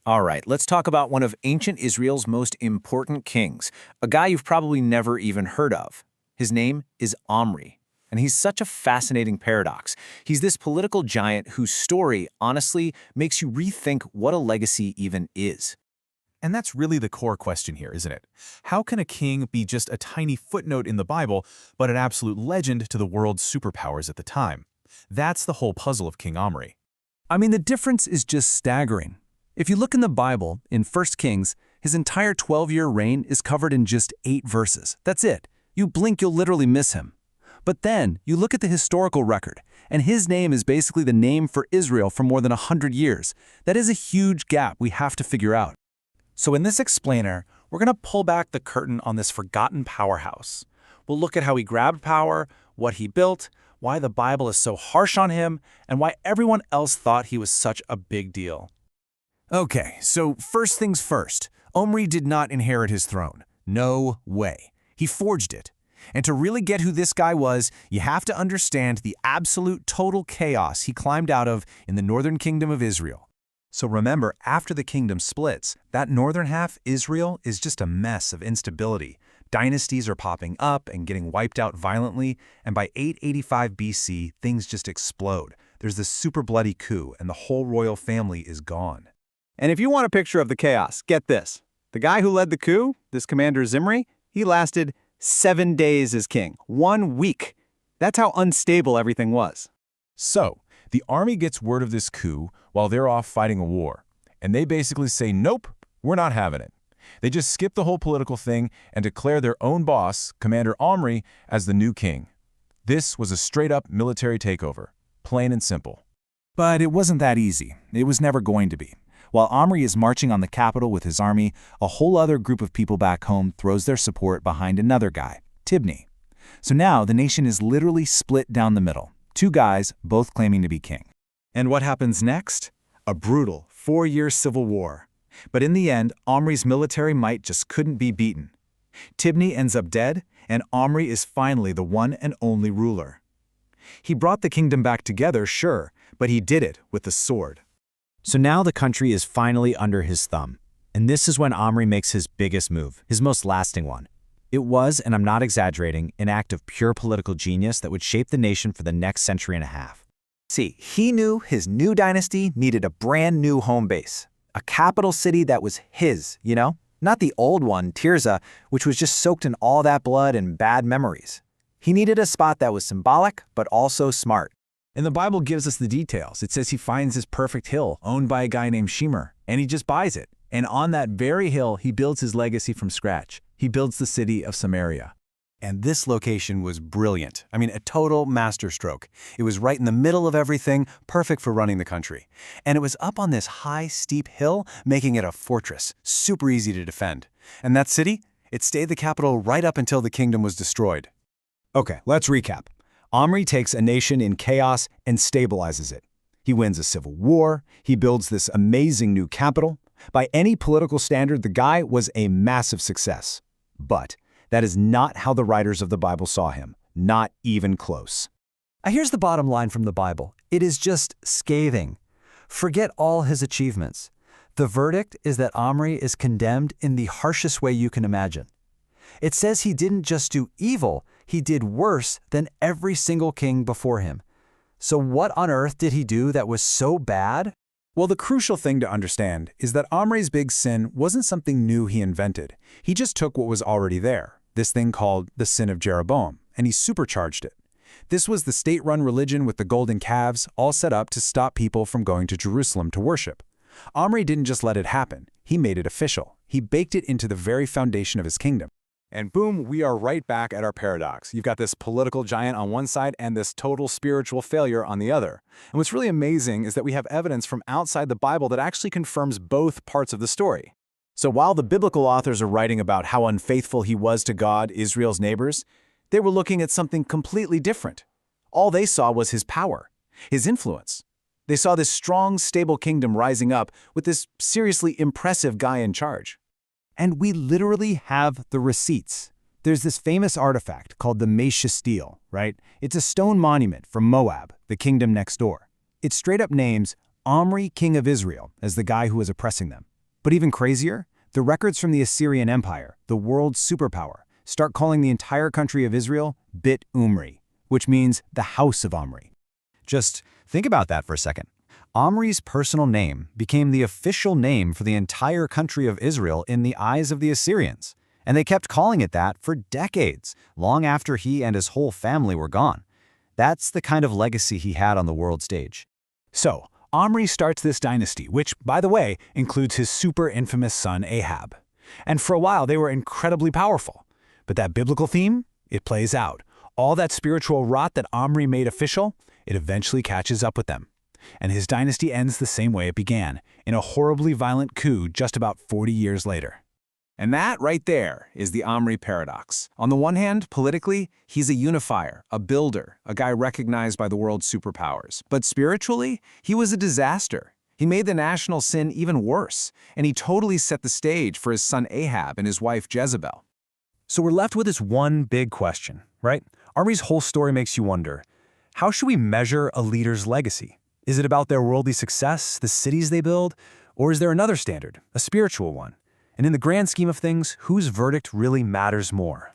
All right, let's talk about one of ancient Israel's most important kings, a guy you've probably never even heard of. His name is Omri, and he's such a fascinating paradox. He's this political giant whose story, honestly, makes you rethink what a legacy even is. And that's really the core question here, isn't it? How can a king be just a tiny footnote in the Bible, but an absolute legend to the world's superpowers at the time? That's the whole puzzle of King Omri. I mean, the difference is just staggering. If you look in the Bible, in 1 Kings, his entire 12-year reign is covered in just 8 verses. That's it. You blink, you'll literally miss him. But then, you look at the historical record, and his name is basically the name for Israel for more than 100 years. That is a huge gap we have to figure out. So in this explainer, we're going to pull back the curtain on this forgotten powerhouse. We'll look at how he grabbed power, what he built, why the Bible is so harsh on him, and why everyone else thought he was such a big deal. Okay, so first things first. Omri did not inherit his throne. No way. He forged it. And to really get who this guy was, you have to understand the absolute total chaos he climbed out of in the northern kingdom of Israel. So remember, after the kingdom splits, that northern half, Israel, is just a mess of instability. Dynasties are popping up and getting wiped out violently, and by 885 BC, things just explode. There's this super bloody coup, and the whole royal family is gone. And if you want a picture of the chaos, get this. The guy who led the coup, this commander Zimri, he lasted 7 days as king. 1 week. That's how unstable everything was. So, the army gets word of this coup while they're off fighting a war. And they basically say, nope, we're not having it. They just skip the whole political thing and declare their own boss, Commander Omri, as the new king. This was a straight-up military takeover, plain and simple. But it wasn't that easy. It was never going to be. While Omri is marching on the capital with his army, a whole other group of people back home throws their support behind another guy, Tibni. So now the nation is literally split down the middle. 2 guys, both claiming to be king. And what happens next? A brutal 4-year civil war. But in the end, Omri's military might just couldn't be beaten. Tibni ends up dead, and Omri is finally the one and only ruler. He brought the kingdom back together, sure, but he did it with the sword. So now the country is finally under his thumb. And this is when Omri makes his biggest move, his most lasting one. It was, and I'm not exaggerating, an act of pure political genius that would shape the nation for the next century and a half. See, he knew his new dynasty needed a brand new home base. A capital city that was his, you know? Not the old one, Tirzah, which was just soaked in all that blood and bad memories. He needed a spot that was symbolic, but also smart. And the Bible gives us the details. It says he finds this perfect hill owned by a guy named Shemer, and he just buys it. And on that very hill, he builds his legacy from scratch. He builds the city of Samaria. And this location was brilliant. I mean, a total masterstroke. It was right in the middle of everything, perfect for running the country. And it was up on this high, steep hill, making it a fortress, super easy to defend. And that city? It stayed the capital right up until the kingdom was destroyed. Okay, let's recap. Omri takes a nation in chaos and stabilizes it. He wins a civil war. He builds this amazing new capital. By any political standard, the guy was a massive success. But that is not how the writers of the Bible saw him, not even close. Here's the bottom line from the Bible. It is just scathing. Forget all his achievements. The verdict is that Omri is condemned in the harshest way you can imagine. It says he didn't just do evil, he did worse than every single king before him. So what on earth did he do that was so bad? Well, the crucial thing to understand is that Omri's big sin wasn't something new he invented. He just took what was already there, this thing called the sin of Jeroboam, and he supercharged it. This was the state-run religion with the golden calves, all set up to stop people from going to Jerusalem to worship. Omri didn't just let it happen, he made it official. He baked it into the very foundation of his kingdom. And boom, we are right back at our paradox. You've got this political giant on one side and this total spiritual failure on the other. And what's really amazing is that we have evidence from outside the Bible that actually confirms both parts of the story. So while the biblical authors are writing about how unfaithful he was to God, Israel's neighbors, they were looking at something completely different. All they saw was his power, his influence. They saw this strong, stable kingdom rising up with this seriously impressive guy in charge. And we literally have the receipts. There's this famous artifact called the Mesha Stele, right? It's a stone monument from Moab, the kingdom next door. It straight up names Omri, king of Israel, as the guy who was oppressing them. But even crazier, the records from the Assyrian Empire, the world's superpower, start calling the entire country of Israel Bit Omri, which means the house of Omri. Just think about that for a second. Omri's personal name became the official name for the entire country of Israel in the eyes of the Assyrians, and they kept calling it that for decades, long after he and his whole family were gone. That's the kind of legacy he had on the world stage. So, Omri starts this dynasty, which, by the way, includes his super infamous son Ahab. And for a while, they were incredibly powerful. But that biblical theme, it plays out. All that spiritual rot that Omri made official, it eventually catches up with them. And his dynasty ends the same way it began, in a horribly violent coup just about 40 years later. And that right there is the Omri paradox. On the one hand, politically, he's a unifier, a builder, a guy recognized by the world's superpowers. But spiritually, he was a disaster. He made the national sin even worse, and he totally set the stage for his son Ahab and his wife Jezebel. So we're left with this one big question, right? Omri's whole story makes you wonder, how should we measure a leader's legacy? Is it about their worldly success, the cities they build, or is there another standard, a spiritual one? And in the grand scheme of things, whose verdict really matters more?